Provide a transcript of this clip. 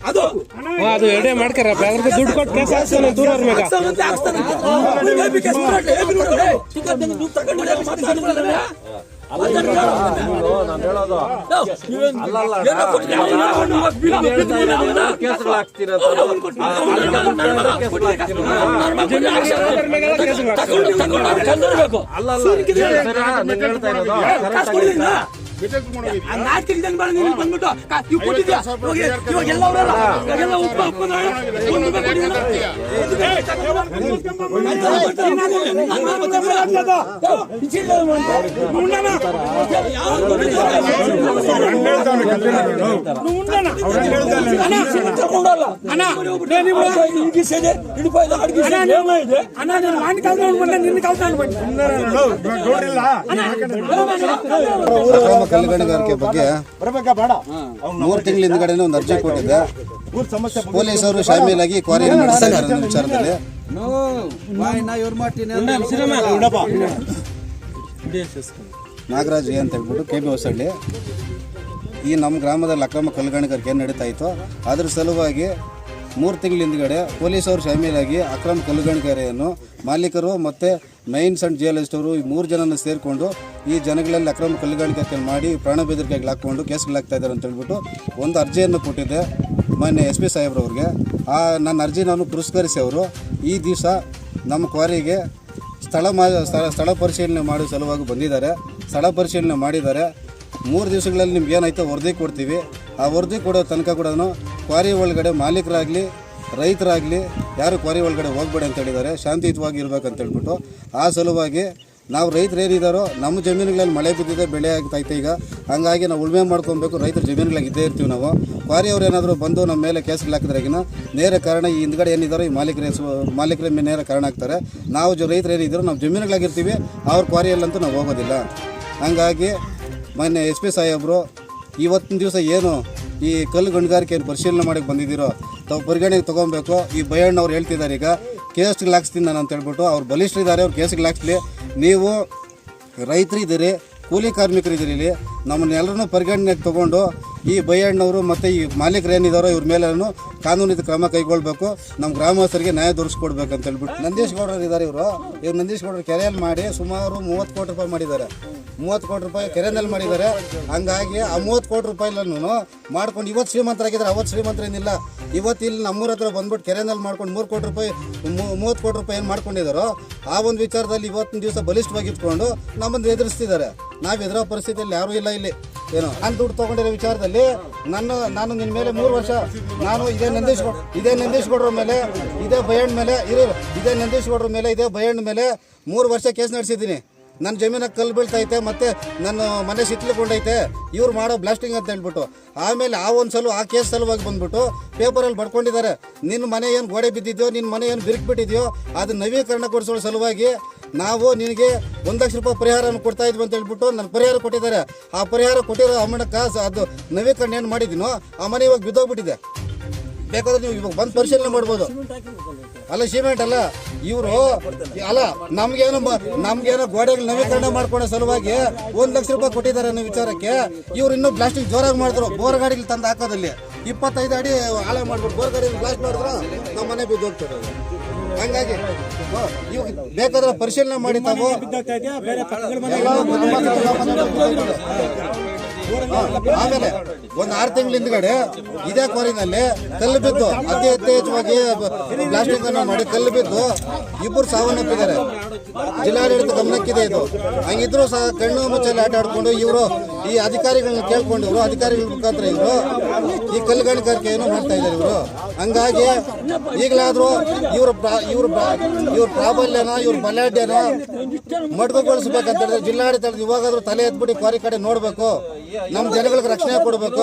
ಅದು ಎಡೆ ಮಾಡ್ಕಾರ ದುಡ್ಡು ಕೊಟ್ಟು ಕೇಸ್ ಹಾಕ್ತಾನೆ ದೂರ ನಾಟಕ ಬಂದ್ಬಿಟ್ಟು ಇವ್ ಕೊಟ್ಟಿದ್ಯಾ ಇವಾಗ ಎಲ್ಲ ಉಪ್ಪ ಕಲ್ಲುಗಣಿಗಾರಿಕೆ ಬಗ್ಗೆ 3 ತಿಂಗಳ ಹಿಂದ್ಗಡೆನೇ ಒಂದು ಅರ್ಜಿ ಕೊಟ್ಟಿದ್ದೆ. ಪೊಲೀಸರು ಶಾಮೀಲಾಗಿ ಕ್ವಾರಿ ನಡೆಸ್ತಾ ಇದ್ದಾರೆ ವಿಚಾರದಲ್ಲಿ. ನಾಗರಾಜ್ ಅಂತ ಹೇಳ್ಬಿಟ್ಟು KB ಹೊಸಳ್ಳಿ. ಈ ನಮ್ಮ ಗ್ರಾಮದಲ್ಲಿ ಅಕ್ರಮ ಕಲ್ಲುಗಣಿಗಾರಿಕೆ ಏನು ನಡೀತಾ ಇತ್ತು ಅದ್ರ ಸಲುವಾಗಿ 3 ತಿಂಗಳ ಹಿಂದ್ಗಡೆ ಪೊಲೀಸರು ಶಾಮೀಲಾಗಿ ಅಕ್ರಮ ಕಲ್ಲುಗಣಿಗಾರಿಕೆಯನ್ನು ಮಾಲೀಕರು ಮತ್ತು ಮೈನ್ಸ್ ಆ್ಯಂಡ್ ಜಿಯಾಲಜಿಸ್ಟ್ ಅವರು 3 ಜನನ ಸೇರಿಕೊಂಡು ಈ ಜನಗಳಲ್ಲಿ ಅಕ್ರಮ ಕಲ್ಲುಗಣಿಗಾರಿಕೆ ಮಾಡಿ ಪ್ರಾಣ ಬೆದರಿಕೆಗೆ ಹಾಕ್ಕೊಂಡು ಕೇಸ್ಗಳಾಗ್ತಾ ಇದ್ದಾರೆ ಅಂತ ಹೇಳ್ಬಿಟ್ಟು ಒಂದು ಅರ್ಜಿಯನ್ನು ಕೊಟ್ಟಿದ್ದೆ ಮೊನ್ನೆ SP ಸಾಹೇಬ್ರವ್ರಿಗೆ. ನನ್ನ ಅರ್ಜಿ ನಾನು ಪುರಸ್ಕರಿಸಿ ಅವರು ಈ ದಿವಸ ನಮ್ಮ ಕ್ವಾರಿಗೆ ಸ್ಥಳ ಪರಿಶೀಲನೆ ಮಾಡೋ ಸಲುವಾಗಿ ಬಂದಿದ್ದಾರೆ. ಸ್ಥಳ ಪರಿಶೀಲನೆ ಮಾಡಿದ್ದಾರೆ. 3 ದಿವಸಗಳಲ್ಲಿ ನಿಮ್ಗೆ ಏನಾಯ್ತು ವರದಿ ಕೊಡ್ತೀವಿ. ಆ ವರದಿ ಕೊಡೋ ತನಕ ಕೂಡ ಕ್ವಾರಿ ಒಳಗಡೆ ಮಾಲೀಕರಾಗಲಿ ರೈತರಾಗಲಿ ಯಾರು ಕ್ವಾರಿ ಒಳಗಡೆ ಹೋಗ್ಬೇಡಿ ಅಂತ ಹೇಳಿದ್ದಾರೆ. ಶಾಂತಿಯುತವಾಗಿ ಇರಬೇಕಂತ ಹೇಳ್ಬಿಟ್ಟು ಆ ಸಲುವಾಗಿ ನಾವು ರೈತರು ಏನಿದ್ದಾರೋ ನಮ್ಮ ಜಮೀನುಗಳಲ್ಲಿ ಮಳೆ ಬಿದ್ದಿದೆ, ಬೆಳೆ ಆಗ್ತಾಯಿತ್ತು. ಈಗ ಹಂಗಾಗಿ ನಾವು ಉಳುಮೆ ಮಾಡ್ಕೊಬೇಕು. ರೈತರ ಜಮೀನುಗಳಿಗೆ ಇದ್ದೇ ಇರ್ತೀವಿ ನಾವು. ಕ್ವಾರಿ ಅವ್ರು ಏನಾದರೂ ಬಂದು ನಮ್ಮ ಮೇಲೆ ಕೇಸ್ಗಳು ಹಾಕಿದ್ರಾಗಿನ ನೇರ ಕಾರಣ ಈ ಹಿಂದ್ಗಡೆ ಏನಿದ್ದಾರೋ ಈ ಮಾಲೀಕರ ಮೇಲೆ ನೇರ ಕಾರಣ ಆಗ್ತಾರೆ. ನಾವು ರೈತರು ಏನಿದ್ದಾರೋ ನಾವು ಜಮೀನುಗಳಾಗಿರ್ತೀವಿ, ಅವ್ರ ಕ್ವಾರಿಯಲ್ಲಂತೂ ನಾವು ಹೋಗೋದಿಲ್ಲ. ಹಂಗಾಗಿ ಮೊನ್ನೆ SP ಸಾಹೇಬರು ಇವತ್ತಿನ ದಿವಸ ಏನು ಈ ಕಲ್ಲು ಗಣಿಗಾರಿಕೆಯನ್ನು ಪರಿಶೀಲನೆ ಮಾಡಿ ಬಂದಿದ್ದೀರೋ ತಾವು ಪರಿಗಣನೆಗೆ ತೊಗೊಬೇಕು. ಈ ಬಯಣ್ಣವ್ರು ಹೇಳ್ತಿದ್ದಾರೆ ಈಗ ಕೇಸ್ಗಳು ಹಾಕ್ಸ್ತೀನಿ ನಾನು ಅಂತ ಹೇಳ್ಬಿಟ್ಟು. ಅವ್ರು ಬಲಿಷ್ಠರಿದ್ದಾರೆ, ಅವ್ರು ಕೇಸ್ಗಳು ಹಾಕ್ಸ್ಲಿ. ನೀವು ರೈತರಿದ್ದೀರಿ, ಕೂಲಿ ಕಾರ್ಮಿಕರಿದ್ದೀರಿ, ಇಲ್ಲಿ ನಮ್ಮನ್ನೆಲ್ಲರೂ ಪರಿಗಣನೆಗೆ ತೊಗೊಂಡು ಈ ಬಯಣ್ಣವರು ಮತ್ತು ಈ ಮಾಲೀಕರು ಏನಿದ್ದಾರೋ ಇವ್ರ ಮೇಲೂ ಕಾನೂನಿನ ಕ್ರಮ ಕೈಗೊಳ್ಳಬೇಕು. ನಮ್ಮ ಗ್ರಾಮಸ್ಥರಿಗೆ ನ್ಯಾಯ ದೊರಕಿಸ್ಕೊಡ್ಬೇಕಂತ ಹೇಳ್ಬಿಟ್ಟು ನಂದೀಶ್ ಗೌಡರು ಇದ್ದಾರೆ. ಇವ್ರು ನಂದೀಶ್ ಗೌಡರು ಕೆರೆಯಲ್ಲಿ ಮಾಡಿ ಸುಮಾರು 30 ಕೋಟಿ ರೂಪಾಯಿ ಮಾಡಿದ್ದಾರೆ. 30 ಕೋಟಿ ರೂಪಾಯಿ ಕೆರೆಯಲ್ಲಿ ಮಾಡಿದ್ದಾರೆ. ಹಂಗಾಗಿ ಆ 30 ಕೋಟಿ ರೂಪಾಯಿಲೂ ಮಾಡ್ಕೊಂಡು ಇವತ್ತು ಶ್ರೀಮಂತರಾಗಿದ್ದಾರೆ, ಅವತ್ತು ಶ್ರೀಮಂತರೇನಿಲ್ಲ. ಇವತ್ತು ಇಲ್ಲಿ ನಮ್ಮೂರ ಹತ್ರ ಬಂದ್ಬಿಟ್ಟು ಕೆರೆಯಲ್ಲಿ ಮಾಡ್ಕೊಂಡು 3 ಕೋಟಿ ರೂಪಾಯಿ 30 ಕೋಟಿ ರೂಪಾಯಿ ಏನು ಮಾಡ್ಕೊಂಡಿದ್ದಾರೋ ಆ ಒಂದು ವಿಚಾರದಲ್ಲಿ ಇವತ್ತಿನ ದಿವಸ ಬಲಿಷ್ಠವಾಗಿ ಇಟ್ಕೊಂಡು ನಮ್ಮನ್ನು ಎದುರಿಸ್ತಿದ್ದಾರೆ. ನಾವು ಎದುರೋ ಪರಿಸ್ಥಿತಿಯಲ್ಲಿ ಯಾರೂ ಇಲ್ಲ. ಇಲ್ಲಿ ಏನು ನಾನು ದುಡ್ಡು ತೊಗೊಂಡಿರೋ ವಿಚಾರದಲ್ಲಿ ನಾನು ನಿನ್ನ ಮೇಲೆ 3 ವರ್ಷ ನಾನು ಇದೇ ನಂದೀಶ್ ಗೌಡ್ರ ಮೇಲೆ ಇದೇ ಬಯಣ್ಣ ಮೇಲೆ ಇದೇ ನಂದೀಶ್ ಗೌಡ್ರ ಮೇಲೆ ಇದೇ ಬಯಣ್ಣ ಮೇಲೆ 3 ವರ್ಷ ಕೇಸ್ ನಡೆಸಿದ್ದೀನಿ. ನನ್ನ ಜಮೀನಾಗ ಕಲ್ಲು ಬೀಳ್ತೈತೆ ಮತ್ತು ನನ್ನ ಮನೆ ಸಿಟ್ಲಿಕೊಂಡೈತೆ ಇವ್ರು ಮಾಡೋ ಬ್ಲಾಸ್ಟಿಂಗ್ ಅಂತ ಹೇಳ್ಬಿಟ್ಟು. ಆಮೇಲೆ ಆ ಕೇಸ್ ಸಲುವಾಗಿ ಬಂದ್ಬಿಟ್ಟು ಪೇಪರಲ್ಲಿ ಬರ್ಕೊಂಡಿದ್ದಾರೆ. ನಿನ್ನ ಮನೆ ಏನು ಗೋಡೆ ಬಿದ್ದಿದೆಯೋ, ನಿನ್ನ ಮನೆ ಏನು ಬಿರುಕ್ಬಿಟ್ಟಿದೆಯೋ ಅದನ್ನ ನವೀಕರಣಗೊಳಿಸೋ ಸಲುವಾಗಿ ನಾವು ನಿನಗೆ 1 ಲಕ್ಷ ರೂಪಾಯಿ ಪರಿಹಾರನ ಕೊಡ್ತಾ ಇದ್ವಿ ಅಂತ ಹೇಳ್ಬಿಟ್ಟು ನನಗೆ ಪರಿಹಾರ ಕೊಟ್ಟಿದ್ದಾರೆ. ಆ ಪರಿಹಾರ ಕೊಟ್ಟಿರೋ ಅಮ್ಮನ ಕಾಸು ಅದು ನವೀಕರಣ ಏನು ಮಾಡಿದ್ದೀನೋ ಆ ಮನೆ ಇವಾಗ ಬಿದ್ದೋಗ್ಬಿಟ್ಟಿದೆ. ಬೇಕಾದ್ರೆ ನೀವು ಇವಾಗ ಬಂದು ಪರಿಶೀಲನೆ ಮಾಡ್ಬೋದು. ಅಲ್ಲ ಸಿಮೆಂಟ್ ಅಲ್ಲ ಇವರು ಅಲ್ಲ ನಮ್ಗೇನೋ ಗೋಡೆಗಳು ನವೀಕರಣ ಮಾಡ್ಕೊಳ್ಳೋ ಸಲುವಾಗಿ 1 ಲಕ್ಷ ರೂಪಾಯಿ ಕೊಟ್ಟಿದ್ದಾರೆ ಅನ್ನೋ ವಿಚಾರಕ್ಕೆ ಇವ್ರು ಇನ್ನೂ ಪ್ಲಾಸ್ಟಿಕ್ ಜೋರಾಗಿ ಮಾಡಿದ್ರು. ಬೋರ್ ಗಾಡಿಗಳು ತಂದು ಹಾಕೋದಲ್ಲಿ 25 ಅಡಿ ಆಳ ಮಾಡ್ಬಿಟ್ಟು ಬೋರ್ ಗಾಡಿ ಬ್ಲಾಸ್ಟ್ ಮಾಡಿದ್ರು ನಮ್ಮ ಮನೆ ಬಿದ್ದು ಹೋಗ್ತಾರೆ. ಹಂಗಾಗಿ ಇವಾಗ ಬೇಕಾದ್ರೆ ಪರಿಶೀಲನೆ ಮಾಡಿ ತಾವು ಆಮೇಲೆ ಒಂದು 6 ತಿಂಗಳ ಹಿಂದ್ಗಡೆ ಇದೇ ಕ್ವಾರಿನಲ್ಲಿ ಕಲ್ಲು ಬಿದ್ದು ಅತಿ ಯಥೇಚ್ಛವಾಗಿ ಪ್ಲಾಸ್ಟಿಕ್ ಅನ್ನು ಮಾಡಿ ಕಲ್ಲು ಬಿದ್ದು 2 ಸಾವನ್ನಪ್ಪಿದ್ದಾರೆ. ಜಿಲ್ಲಾಡಳಿತ ಗಮನಕ್ಕಿದೆ ಇದು. ಹಂಗಿದ್ರು ಸಹ ಕಣ್ಣು ಮುಚ್ಚಲ್ಲಿ ಆಟ ಆಡ್ಕೊಂಡು ಇವರು ಈ ಅಧಿಕಾರಿಗಳನ್ನ ಕೇಳ್ಕೊಂಡು ಅಧಿಕಾರಿಗಳ ಮುಖಾಂತರ ಇವರು ಈ ಕಲ್ಲು ಗಣಿಗಾರಿಕೆಯನ್ನು ಮಾಡ್ತಾ ಇದ್ದಾರೆ ಇವರು. ಹಂಗಾಗಿ ಈಗಲಾದರೂ ಇವ್ರ ಪ್ರಾಬಲ್ಯನ ಇವ್ರ ಬಲಾಢ್ಯನ ಮಡ್ಕಗೊಳಿಸ್ಬೇಕಂತ ಹೇಳಿದ್ರೆ ಜಿಲ್ಲಾಡಳಿತ ಇವಾಗಾದ್ರೂ ತಲೆ ಎತ್ಬಿಟ್ಟು ಕ್ವಾರಿ ಕಡೆ ನೋಡ್ಬೇಕು, ನಮ್ಮ ಜನಗಳಿಗೆ ರಕ್ಷಣೆ ಕೊಡಬೇಕು.